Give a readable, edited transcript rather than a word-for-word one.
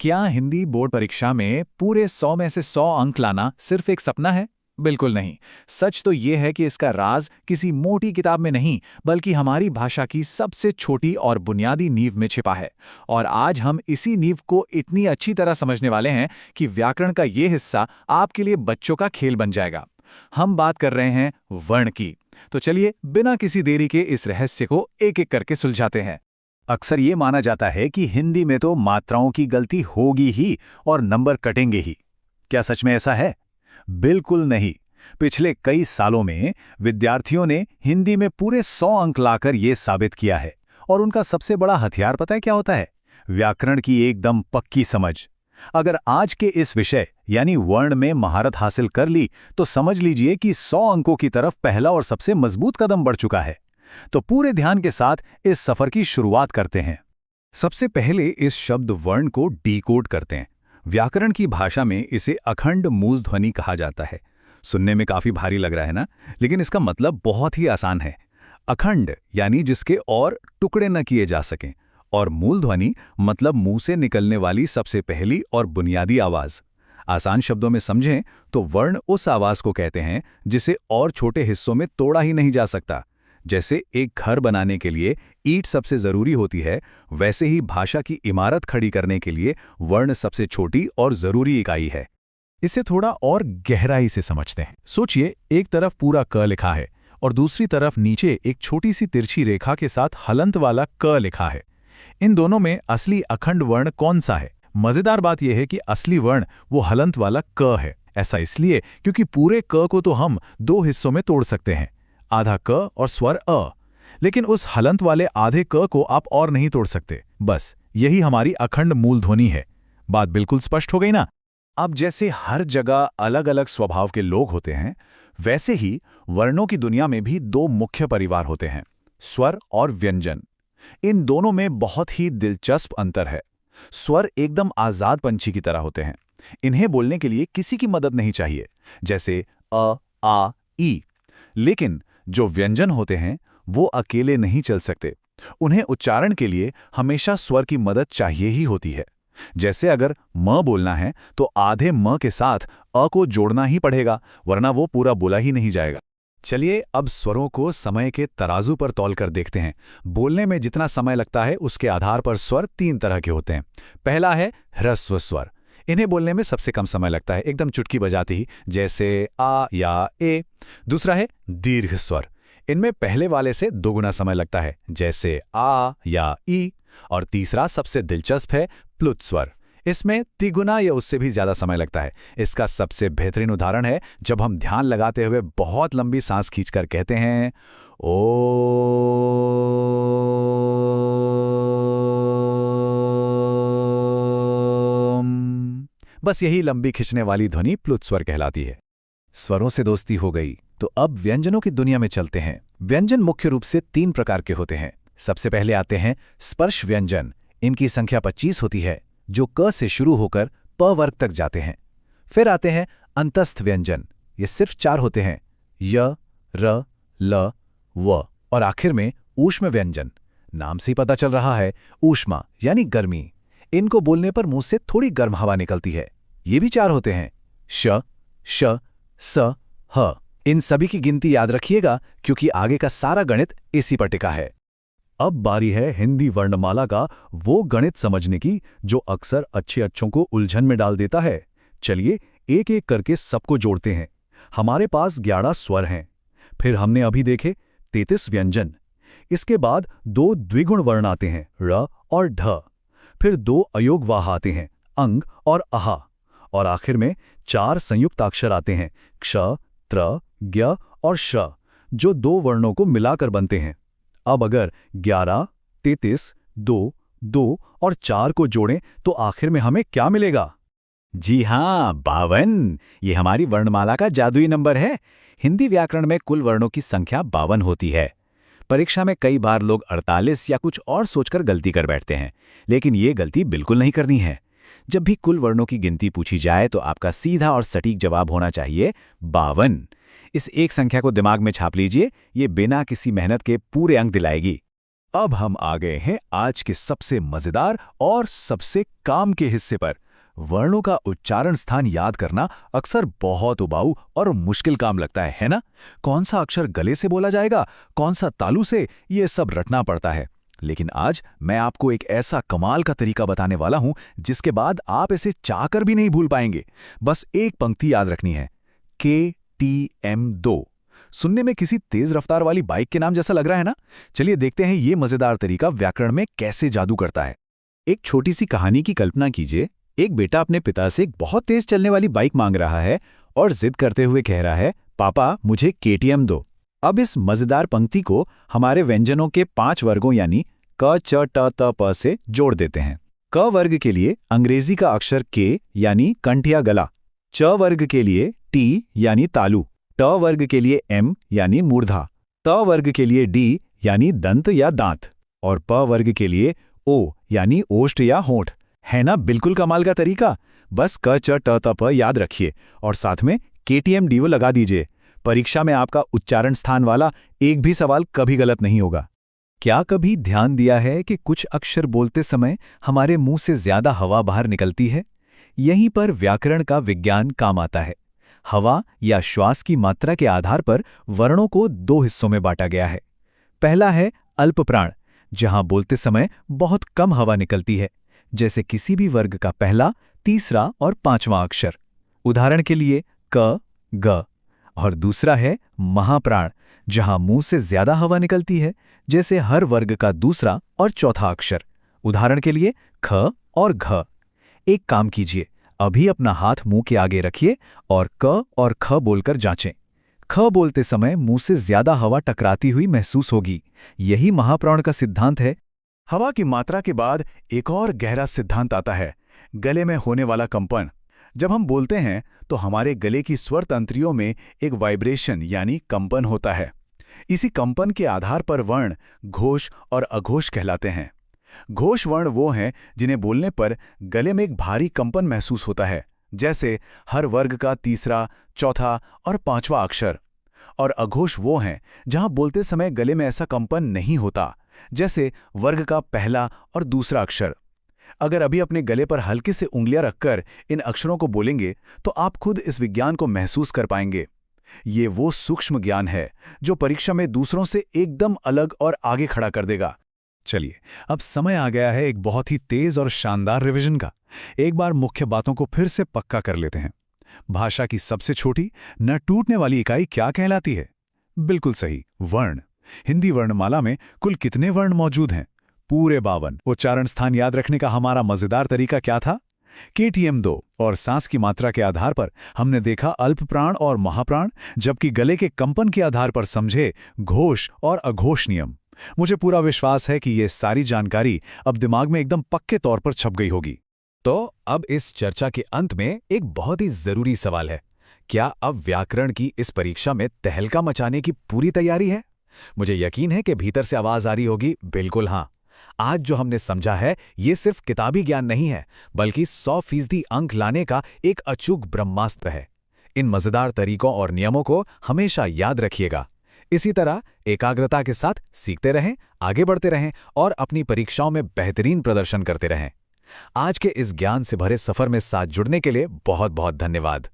क्या हिंदी बोर्ड परीक्षा में पूरे 100 में से 100 अंक लाना सिर्फ एक सपना है? बिल्कुल नहीं। सच तो ये है कि इसका राज किसी मोटी किताब में नहीं, बल्कि हमारी भाषा की सबसे छोटी और बुनियादी नींव में छिपा है। और आज हम इसी नींव को इतनी अच्छी तरह समझने वाले हैं कि व्याकरण का ये हिस्सा आपके लिए बच्चों का खेल बन जाएगा। हम बात कर रहे हैं वर्ण की। तो चलिए बिना किसी देरी के इस रहस्य को एक-एक करके सुलझाते हैं। अक्सर ये माना जाता है कि हिंदी में तो मात्राओं की गलती होगी ही और नंबर कटेंगे ही। क्या सच में ऐसा है? बिल्कुल नहीं। पिछले कई सालों में विद्यार्थियों ने हिंदी में पूरे 100 अंक लाकर ये साबित किया है। और उनका सबसे बड़ा हथियार पता है क्या होता है? व्याकरण की एकदम पक्की समझ। अगर आज के इस विषय यानी वर्ण में महारत हासिल कर ली तो समझ लीजिए कि 100 अंकों की तरफ पहला और सबसे मजबूत कदम बढ़ चुका है। तो पूरे ध्यान के साथ इस सफर की शुरुआत करते हैं। सबसे पहले इस शब्द वर्ण को डिकोड करते हैं। व्याकरण की भाषा में इसे अखंड मूर्धध्वनि कहा जाता है। सुनने में काफी भारी लग रहा है ना, लेकिन इसका मतलब बहुत ही आसान है। अखंड यानी जिसके और टुकड़े न किए जा सकें, और मूर्धध्वनि मतलब मुंह से निकलने वाली सबसे पहली और बुनियादी आवाज। आसान शब्दों में समझें तो वर्ण उस आवाज को कहते हैं जिसे और छोटे हिस्सों में तोड़ा ही नहीं जा सकता। जैसे एक घर बनाने के लिए ईंट सबसे जरूरी होती है, वैसे ही भाषा की इमारत खड़ी करने के लिए वर्ण सबसे छोटी और जरूरी इकाई है। इसे थोड़ा और गहराई से समझते हैं। सोचिए, एक तरफ पूरा क लिखा है और दूसरी तरफ नीचे एक छोटी सी तिरछी रेखा के साथ हलंत वाला क लिखा है। इन दोनों में असली अखंड वर्ण कौन सा है? मजेदार बात यह है कि असली वर्ण वो हलंत वाला क है। ऐसा इसलिए क्योंकि पूरे क को तो हम दो हिस्सों में तोड़ सकते हैं, आधा क और स्वर अ। लेकिन उस हलंत वाले आधे क को आप और नहीं तोड़ सकते। बस यही हमारी अखंड मूल ध्वनि है। बात बिल्कुल स्पष्ट हो गई ना? अब जैसे हर जगह अलग अलग स्वभाव के लोग होते हैं, वैसे ही वर्णों की दुनिया में भी दो मुख्य परिवार होते हैं, स्वर और व्यंजन। इन दोनों में बहुत ही दिलचस्प अंतर है। स्वर एकदम आजाद पंछी की तरह होते हैं। इन्हें बोलने के लिए किसी की मदद नहीं चाहिए, जैसे अ, आ, ई। लेकिन जो व्यंजन होते हैं वो अकेले नहीं चल सकते। उन्हें उच्चारण के लिए हमेशा स्वर की मदद चाहिए ही होती है। जैसे अगर म बोलना है तो आधे म के साथ अ को जोड़ना ही पड़ेगा, वरना वो पूरा बोला ही नहीं जाएगा। चलिए अब स्वरों को समय के तराजू पर तौल कर देखते हैं। बोलने में जितना समय लगता है उसके आधार पर स्वर तीन तरह के होते हैं। पहला है ह्रस्व स्वर। इन्हें बोलने में सबसे कम समय लगता है, एकदम चुटकी बजाते ही, जैसे आ या ए। दूसरा है दीर्घ स्वर। इनमें पहले वाले से दोगुना समय लगता है, जैसे आ या ई। और तीसरा सबसे दिलचस्प है प्लुत स्वर। इसमें तिगुना या उससे भी ज्यादा समय लगता है। इसका सबसे बेहतरीन उदाहरण है जब हम ध्यान लगाते हुए बहुत लंबी सांस खींचकर कहते हैं ओ। बस यही लंबी खींचने वाली ध्वनि प्लुत स्वर कहलाती है। स्वरों से दोस्ती हो गई तो अब व्यंजनों की दुनिया में चलते हैं। व्यंजन मुख्य रूप से तीन प्रकार के होते हैं। सबसे पहले आते हैं स्पर्श व्यंजन। इनकी संख्या 25 होती है, जो क से शुरू होकर प वर्ग तक जाते हैं। फिर आते हैं अंतस्थ व्यंजन। ये सिर्फ 4 होते हैं, य, र, ल, व। और आखिर में ऊष्म व्यंजन। नाम से ही पता चल रहा है, ऊष्मा यानी गर्मी। इनको बोलने पर मुंह से थोड़ी गर्म हवा निकलती है। ये भी 4 होते हैं, श, श, स, ह। इन सभी की गिनती याद रखिएगा क्योंकि आगे का सारा गणित इसी पर टिका है। अब बारी है हिंदी वर्णमाला का वो गणित समझने की जो अक्सर अच्छे अच्छों को उलझन में डाल देता है। चलिए एक एक करके सबको जोड़ते हैं। हमारे पास 11 स्वर हैं। फिर हमने अभी देखे 33 व्यंजन। इसके बाद 2 द्विगुण वर्ण आते हैं, र और ढ। फिर 2 अयोगवाह आते हैं, अंग और अहा। और आखिर में 4 संयुक्ताक्षर आते हैं, क्ष, त्र, ज्ञ और श, जो 2 वर्णों को मिलाकर बनते हैं। अब अगर 11, 33, 2, 2 और 4 को जोड़ें तो आखिर में हमें क्या मिलेगा? जी हाँ, 52। ये हमारी वर्णमाला का जादुई नंबर है। हिंदी व्याकरण में कुल वर्णों की संख्या 52 होती है। परीक्षा में कई बार लोग 48 या कुछ और सोचकर गलती कर बैठते हैं, लेकिन ये गलती बिल्कुल नहीं करनी है। जब भी कुल वर्णों की गिनती पूछी जाए तो आपका सीधा और सटीक जवाब होना चाहिए 52। इस एक संख्या को दिमाग में छाप लीजिए, ये बिना किसी मेहनत के पूरे अंक दिलाएगी। अब हम आ गए हैं आज के सबसे मजेदार और सबसे काम के हिस्से पर। वर्णों का उच्चारण स्थान याद करना अक्सर बहुत उबाऊ और मुश्किल काम लगता है ना? कौन सा अक्षर गले से बोला जाएगा, कौन सा तालू से, ये सब रटना पड़ता है। लेकिन आज मैं आपको एक ऐसा कमाल का तरीका बताने वाला हूं जिसके बाद आप इसे चाहकर भी नहीं भूल पाएंगे। बस एक पंक्ति याद रखनी है, KTM2। सुनने में किसी तेज रफ्तार वाली बाइक के नाम जैसा लग रहा है ना? चलिए देखते हैं ये मजेदार तरीका व्याकरण में कैसे जादू करता है। एक छोटी सी कहानी की कल्पना कीजिए। एक बेटा अपने पिता से एक बहुत तेज चलने वाली बाइक मांग रहा है और जिद करते हुए कह रहा है, पापा मुझे KTM दो। अब इस मजेदार पंक्ति को हमारे व्यंजनों के 5 वर्गों यानी क, च, ट, त, प से जोड़ देते हैं। क वर्ग के लिए अंग्रेजी का अक्षर K यानी कंठ या गला, च वर्ग के लिए T यानी तालू, ट वर्ग के लिए M यानी मूर्धा, त वर्ग के लिए D यानी दंत या दांत और प वर्ग के लिए O यानी ओष्ठ या होंठ। है ना बिल्कुल कमाल का तरीका? बस क, च, ट, त, प याद रखिए और साथ में KTM DO लगा दीजिए। परीक्षा में आपका उच्चारण स्थान वाला एक भी सवाल कभी गलत नहीं होगा। क्या कभी ध्यान दिया है कि कुछ अक्षर बोलते समय हमारे मुंह से ज्यादा हवा बाहर निकलती है? यहीं पर व्याकरण का विज्ञान काम आता है। हवा या श्वास की मात्रा के आधार पर वर्णों को 2 हिस्सों में बांटा गया है। पहला है अल्प प्राण, जहां बोलते समय बहुत कम हवा निकलती है, जैसे किसी भी वर्ग का पहला, तीसरा और 5वां अक्षर। उदाहरण के लिए क, ग। और दूसरा है महाप्राण, जहां मुंह से ज्यादा हवा निकलती है, जैसे हर वर्ग का दूसरा और चौथा अक्षर। उदाहरण के लिए ख और घ। एक काम कीजिए, अभी अपना हाथ मुंह के आगे रखिए और क और ख बोलकर जांचें। ख बोलते समय मुंह से ज्यादा हवा टकराती हुई महसूस होगी। यही महाप्राण का सिद्धांत है। हवा की मात्रा के बाद एक और गहरा सिद्धांत आता है, गले में होने वाला कंपन। जब हम बोलते हैं तो हमारे गले की स्वर तंत्रियों में एक वाइब्रेशन यानी कंपन होता है। इसी कंपन के आधार पर वर्ण घोष और अघोष कहलाते हैं। घोष वर्ण वो हैं जिन्हें बोलने पर गले में एक भारी कंपन महसूस होता है, जैसे हर वर्ग का तीसरा, चौथा और 5वां अक्षर। और अघोष वो हैं जहां बोलते समय गले में ऐसा कंपन नहीं होता, जैसे वर्ग का पहला और दूसरा अक्षर। अगर अभी अपने गले पर हल्के से उंगलियां रखकर इन अक्षरों को बोलेंगे तो आप खुद इस विज्ञान को महसूस कर पाएंगे। ये वो सूक्ष्म ज्ञान है जो परीक्षा में दूसरों से एकदम अलग और आगे खड़ा कर देगा। चलिए, अब समय आ गया है एक बहुत ही तेज और शानदार रिवीजन का। एक बार मुख्य बातों को फिर से पक्का कर लेते हैं। भाषा की सबसे छोटी, न टूटने वाली इकाई क्या कहलाती है? बिल्कुल सही, वर्ण। हिंदी वर्णमाला में कुल कितने वर्ण मौजूद हैं? पूरे 52। उच्चारण स्थान याद रखने का हमारा मजेदार तरीका क्या था? KTM2। और सांस की मात्रा के आधार पर हमने देखा अल्प प्राण और महाप्राण, जबकि गले के कंपन के आधार पर समझे घोष और अघोष नियम। मुझे पूरा विश्वास है कि ये सारी जानकारी अब दिमाग में एकदम पक्के तौर पर छप गई होगी। तो अब इस चर्चा के अंत में एक बहुत ही जरूरी सवाल है, क्या अब व्याकरण की इस परीक्षा में तहलका मचाने की पूरी तैयारी है? मुझे यकीन है कि भीतर से आवाज आ रही होगी, बिल्कुल हाँ। आज जो हमने समझा है ये सिर्फ किताबी ज्ञान नहीं है, बल्कि 100% अंक लाने का एक अचूक ब्रह्मास्त्र है। इन मजेदार तरीकों और नियमों को हमेशा याद रखिएगा। इसी तरह एकाग्रता के साथ सीखते रहें, आगे बढ़ते रहें और अपनी परीक्षाओं में बेहतरीन प्रदर्शन करते रहें। आज के इस ज्ञान से भरे सफर में साथ जुड़ने के लिए बहुत बहुत धन्यवाद।